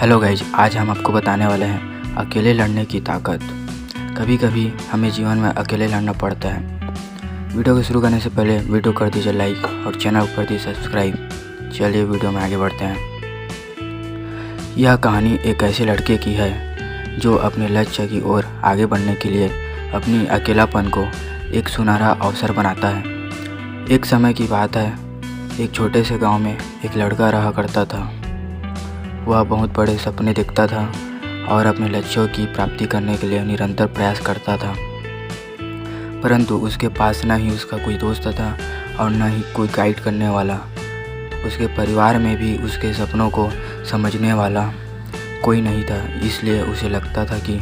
Hello guys, आज हम आपको बताने वाले हैं अकेले लड़ने की ताकत। कभी कभी हमें जीवन में अकेले लड़ना पड़ता है। वीडियो को शुरू करने से पहले वीडियो कर दीजिए लाइक और चैनल को कर दीजिए सब्सक्राइब। चलिए वीडियो में आगे बढ़ते हैं। यह कहानी एक ऐसे लड़के की है जो अपने लक्ष्य की ओर आगे बढ़ने के लिए अपनी अकेलापन को एक सुनहरा अवसर बनाता है। एक समय की बात है, एक छोटे से गांव में एक लड़का रहा करता था। वह बहुत बड़े सपने देखता था और अपने लक्ष्यों की प्राप्ति करने के लिए निरंतर प्रयास करता था, परंतु उसके पास न ही उसका कोई दोस्त था और न ही कोई गाइड करने वाला। उसके परिवार में भी उसके सपनों को समझने वाला कोई नहीं था। इसलिए उसे लगता था कि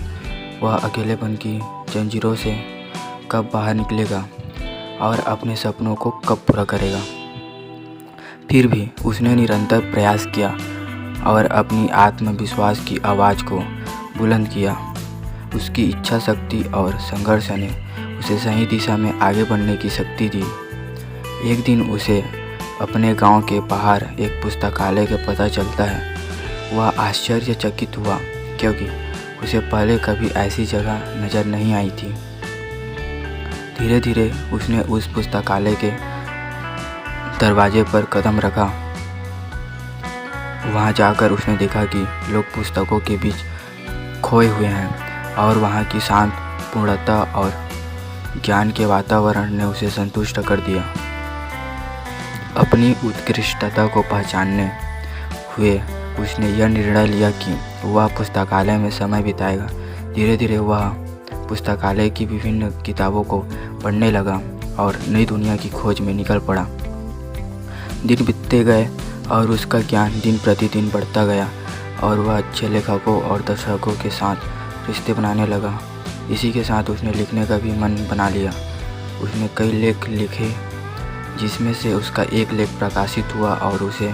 वह अकेलेपन की जंजीरों से कब बाहर निकलेगा और अपने सपनों को कब पूरा करेगा। फिर भी उसने निरंतर प्रयास किया और अपनी आत्मविश्वास की आवाज़ को बुलंद किया। उसकी इच्छा शक्ति और संघर्ष ने उसे सही दिशा में आगे बढ़ने की शक्ति दी। एक दिन उसे अपने गांव के बाहर एक पुस्तकालय का पता चलता है। वह आश्चर्यचकित हुआ क्योंकि उसे पहले कभी ऐसी जगह नज़र नहीं आई थी। धीरे धीरे उसने उस पुस्तकालय के दरवाजे पर कदम रखा। वहाँ जाकर उसने देखा कि लोग पुस्तकों के बीच खोए हुए हैं और वहाँ की शांत पूर्णता और ज्ञान के वातावरण ने उसे संतुष्ट कर दिया। अपनी उत्कृष्टता को पहचानने हुए उसने यह निर्णय लिया कि वह पुस्तकालय में समय बिताएगा। धीरे धीरे वह पुस्तकालय की विभिन्न किताबों को पढ़ने लगा और नई दुनिया की खोज में निकल पड़ा। दिन बीतते गए और उसका ज्ञान दिन प्रतिदिन बढ़ता गया और वह अच्छे लेखकों और दर्शकों के साथ रिश्ते बनाने लगा। इसी के साथ उसने लिखने का भी मन बना लिया। उसने कई लेख लिखे, जिसमें से उसका एक लेख प्रकाशित हुआ और उसे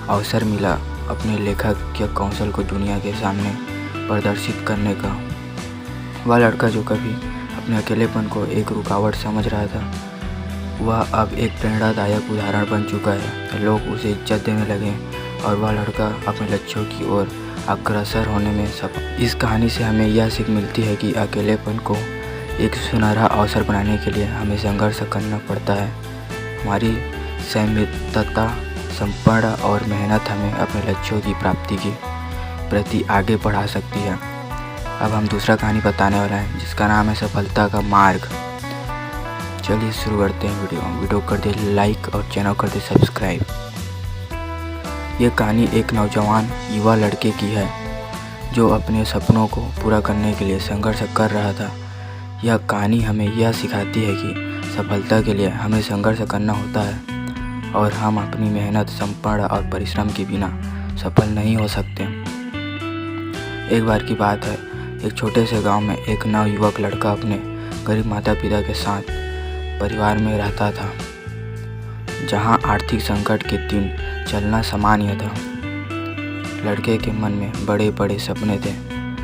अवसर मिला अपने लेखक के कौशल को दुनिया के सामने प्रदर्शित करने का। वह लड़का जो कभी अपने अकेलेपन को एक रुकावट समझ रहा था, वह अब एक प्रेरणादायक उदाहरण बन चुका है। लोग उसे इज्जत देने लगे और वह लड़का अपने लक्ष्यों की ओर अग्रसर होने में सफल। इस कहानी से हमें यह सीख मिलती है कि अकेलेपन को एक सुनहरा अवसर बनाने के लिए हमें संघर्ष करना पड़ता है। हमारी संयमितता, समर्पण और मेहनत हमें अपने लक्ष्यों की प्राप्ति की प्रति आगे बढ़ा सकती है। अब हम दूसरा कहानी बताने वाला है जिसका नाम है सफलता का मार्ग। चलिए शुरू करते हैं वीडियो कर दे लाइक और चैनल कर दे सब्सक्राइब। ये कहानी एक नौजवान युवा लड़के की है जो अपने सपनों को पूरा करने के लिए संघर्ष कर रहा था। यह कहानी हमें यह सिखाती है कि सफलता के लिए हमें संघर्ष करना होता है और हम अपनी मेहनत, समर्पण और परिश्रम के बिना सफल नहीं हो सकते। एक बार की बात है, एक छोटे से गांव में एक नवयुवक लड़का अपने गरीब माता पिता के साथ परिवार में रहता था, जहां आर्थिक संकट के दिन चलना सामान्य था। लड़के के मन में बड़े बड़े सपने थे।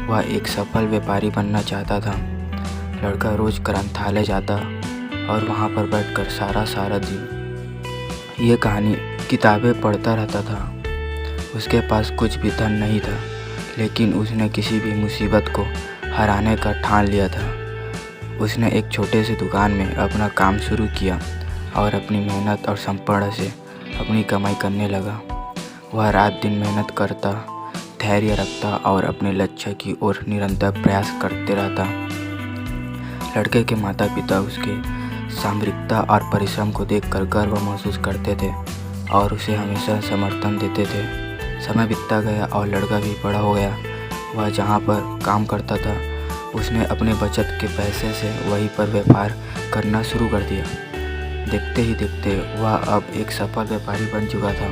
वह एक सफल व्यापारी बनना चाहता था। लड़का रोज ग्रंथालय जाता और वहां पर बैठकर सारा दिन ये कहानी किताबें पढ़ता रहता था। उसके पास कुछ भी धन नहीं था, लेकिन उसने किसी भी मुसीबत को हराने का ठान लिया था। उसने एक छोटे से दुकान में अपना काम शुरू किया और अपनी मेहनत और समर्पण से अपनी कमाई करने लगा। वह रात दिन मेहनत करता, धैर्य रखता और अपने लक्ष्य की ओर निरंतर प्रयास करते रहता। लड़के के माता पिता उसके सामरिकता और परिश्रम को देखकर गर्व महसूस करते थे और उसे हमेशा समर्थन देते थे। समय बीतता गया और लड़का भी बड़ा हो गया। वह जहाँ पर काम करता था, उसने अपने बचत के पैसे से वहीं पर व्यापार करना शुरू कर दिया। देखते ही देखते वह अब एक सफल व्यापारी बन चुका था,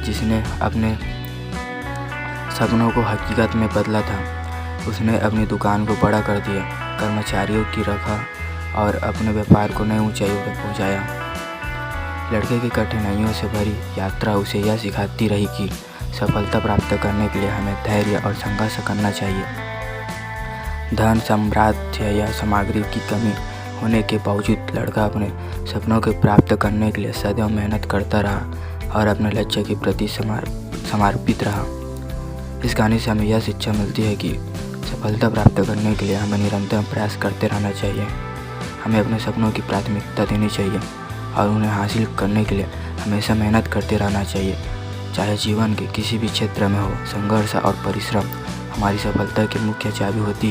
जिसने अपने सपनों को हकीकत में बदला था। उसने अपनी दुकान को बड़ा कर दिया, कर्मचारियों की रखा और अपने व्यापार को नई ऊंचाइयों पर पहुंचाया। लड़के की कठिनाइयों से भरी यात्रा उसे यह सिखाती रही कि सफलता प्राप्त करने के लिए हमें धैर्य और संघर्ष करना चाहिए। धन, साम्राज्य या सामग्री की कमी होने के बावजूद लड़का अपने सपनों को प्राप्त करने के लिए सदैव मेहनत करता रहा और अपने लक्ष्य के प्रति समर्पित रहा। इस कहानी से हमें यह शिक्षा मिलती है कि सफलता प्राप्त करने के लिए हमें निरंतर प्रयास करते रहना चाहिए। हमें अपने सपनों की प्राथमिकता देनी चाहिए और उन्हें हासिल करने के लिए हमेशा मेहनत करते रहना चाहिए। चाहे जीवन के किसी भी क्षेत्र में हो, संघर्ष और परिश्रम हमारी सफलता की मुख्य चाबी होती है।